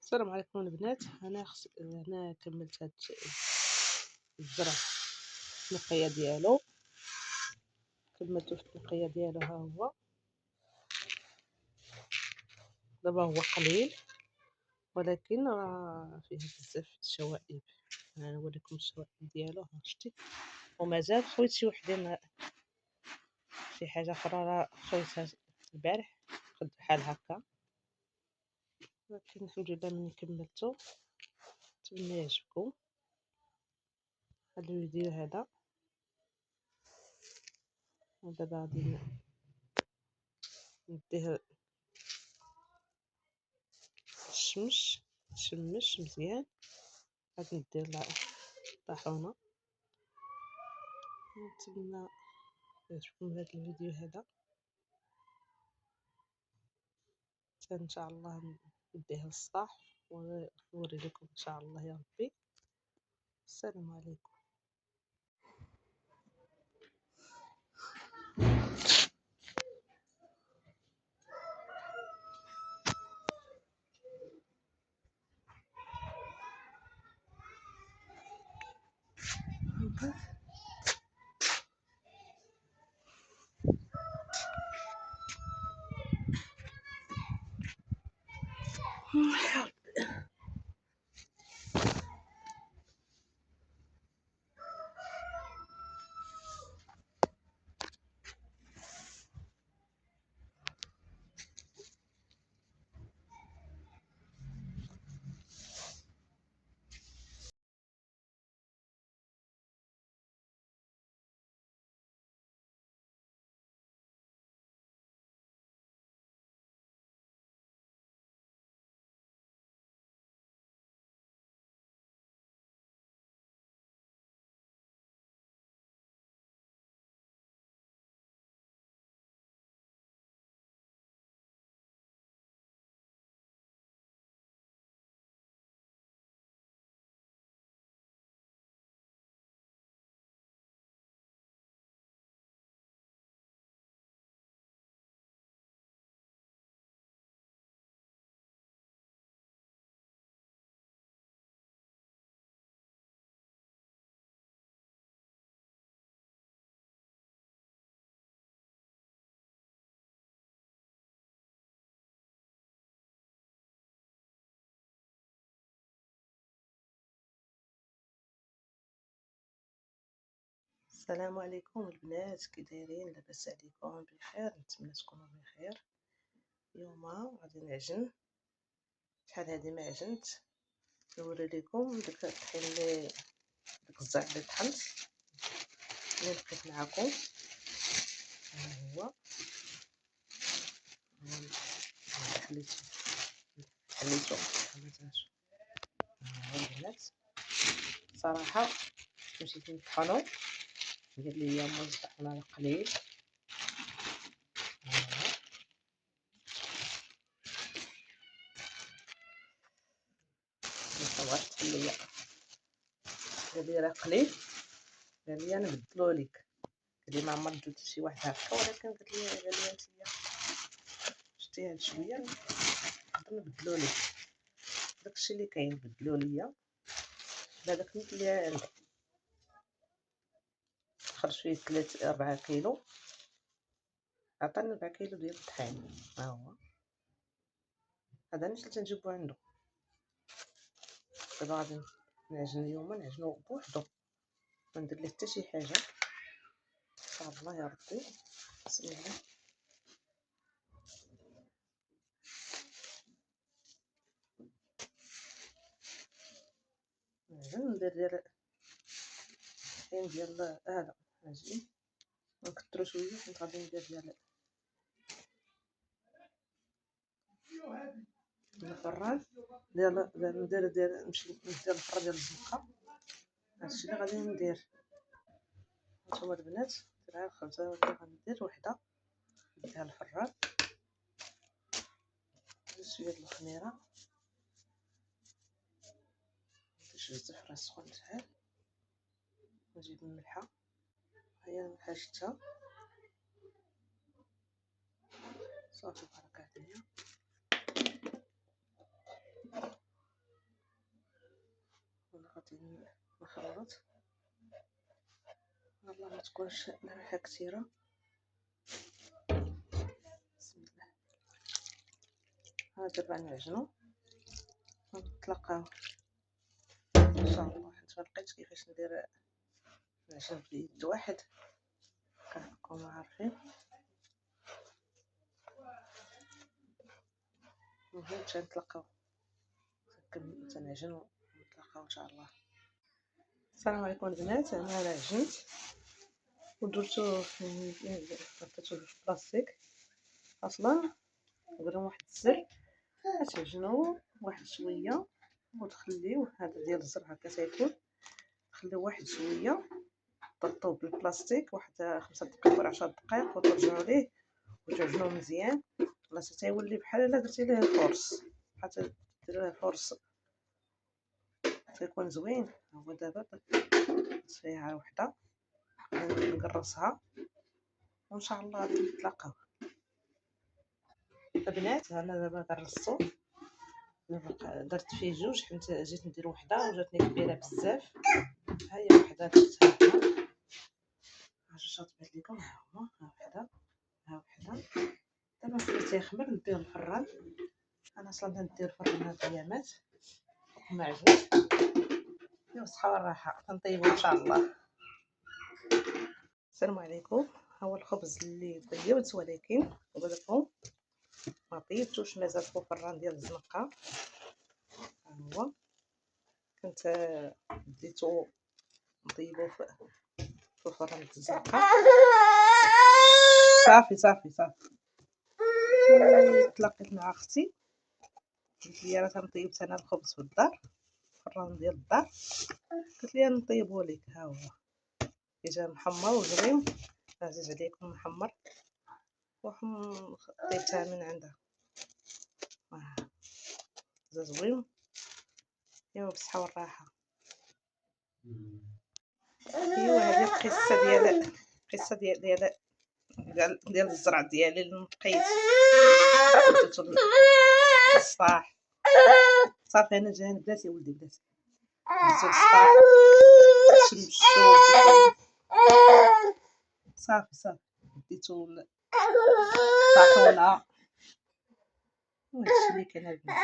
السلام عليكم البنات. انا كملت هاد الزرع في النقيه ديالو، كملته في النقيه ديالو. ها هو دابا هو قليل ولكن راه فيه بزاف الشوائب. انا نوريكم الشوائب ديالو. ها شتي، ومازال خويت شي وحدين، شي حاجه اخرى راه خويتها البارح خد بحال هكا. ولكن الحمد لله ملي كملته. نتمنى يعجبكم هذا الفيديو هذا. ودابا غادي نديه تشمش مزيان. غادي ندير لها طاحونه. نتمنى يعجبكم هذا الفيديو هذا. ان شاء الله نديه للصباح ونوري لكم ان شاء الله يا ربي. السلام عليكم. السلام عليكم البنات، كي دايرين؟ لاباس عليكم؟ بخير؟ نتمنى تكونوا بخير. اليوم غادي نعجن. شحال هادي ما عجنت. نوري لكم داك الطحين اللي داك الزعر اللي طحنت اللي لقيت معكم. ها هو حليته حليته حليته. ها هو البنات، صراحه مشيت نطحنو، قال لي موز الطحينه قليل. مبغاش تحل ليا، قال لي راه قليل، قال لي انا نبدلو ليك. قال لي ما عمر بدلت شي واحد هكا، ولكن قال لي انتيا شتي هاد شويه نقدر نبدلو ليك. داكشي اللي كاين بدلو ليا بهداك النيت اللي عندي. خرج فيه 4 كيلو، عطاني 4 كيلو ديال الطحين. ها هو هذا اللي تنجيبو عنده. دابا غادي نعجن اليوم، نعجنو بوحدو، ما ندير ليه حتى شي حاجه ان شاء الله يا ربي. بسم الله. نعجن ندير ديال الطحين ديال هذا اجي نكثرو شويه، حيت غادي ندير ديال الفران ندير نمشي ندير الفران ديال الزنقه. هادشي اللي غادي ندير. هانتوما البنات، درها الخبزه ولكن غندير وحده نديها الفران. شويه د الخميره، شويه الزعفران السخون شحال، نجيب الملحه. هي الملحه شتها صافي، بركه عليا. غادي نخلط. والله ما تكونش الريحه كثيره. بسم الله. ها دابا نعجنو ونتلاقاو ان شاء الله. حيت ما لقيتش كيفاش ندير نعجن بيد واحد كنكونوا عارفين. المهم تنتلاقاو تنعجن ونتلاقاو ان شاء الله. السلام عليكم البنات. انا عجنت ودرتو حطيتو في بلاستيك. اصلا نقول واحد السر، تعجنوا واحد شويه وتخليوه. هذا ديال الزرع هكا تيكون، تخليوه واحد شويه، تغطوه بالبلاستيك واحد 5 دقائق ولا 10 دقائق وترجعوا ليه وتعجنوه مزيان. ولا تيولي بحال الا درتي ليه الفرص، بحال دير ليه الفرص تيكون زوين. هو دابا فيها وحده نقرصها وان شاء الله غادي نتلاقاو. البنات انا دابا قرصتو، درت فيه جوج حيت جيت ندير وحده وجاتني كبيره بزاف. ها هي وحده درتها هنا، ها جوج تبان لكم. ها هما، ها وحده ها وحده. دابا ملي تيخمر ندير الفران. انا اصلا ندير الفران هاد الايامات ما عجبش. بالصحه والراحه تنطيبو ان شاء الله. السلام عليكم. ها هو الخبز اللي طيبت ولكن قلت ما طيبتوش مازال في الفران ديال الزنقه. ها هو كنت ديتو نطيبو في الفران ديال الزنقه. صافي صافي صافي. تلاقيت مع اختي قلت لي راه تنطيب انا الخبز في الدار، الفران ديال الدار. قلت لي نطيبو ليك. ها هو جا محمر وزوين، عزيز عليكم محمر. طيبتها من عندها زوين. ايوا بالصحه والراحه. ايوا هذه القصه ديال الزرع ديالي اللي نقيت درتو الصباح. صافي انا جاي بلاتي ولدي بلاتي درتو الصباح شمشو صافي صافي. ديتو الطاحونه وهادشي اللي كاين البنات.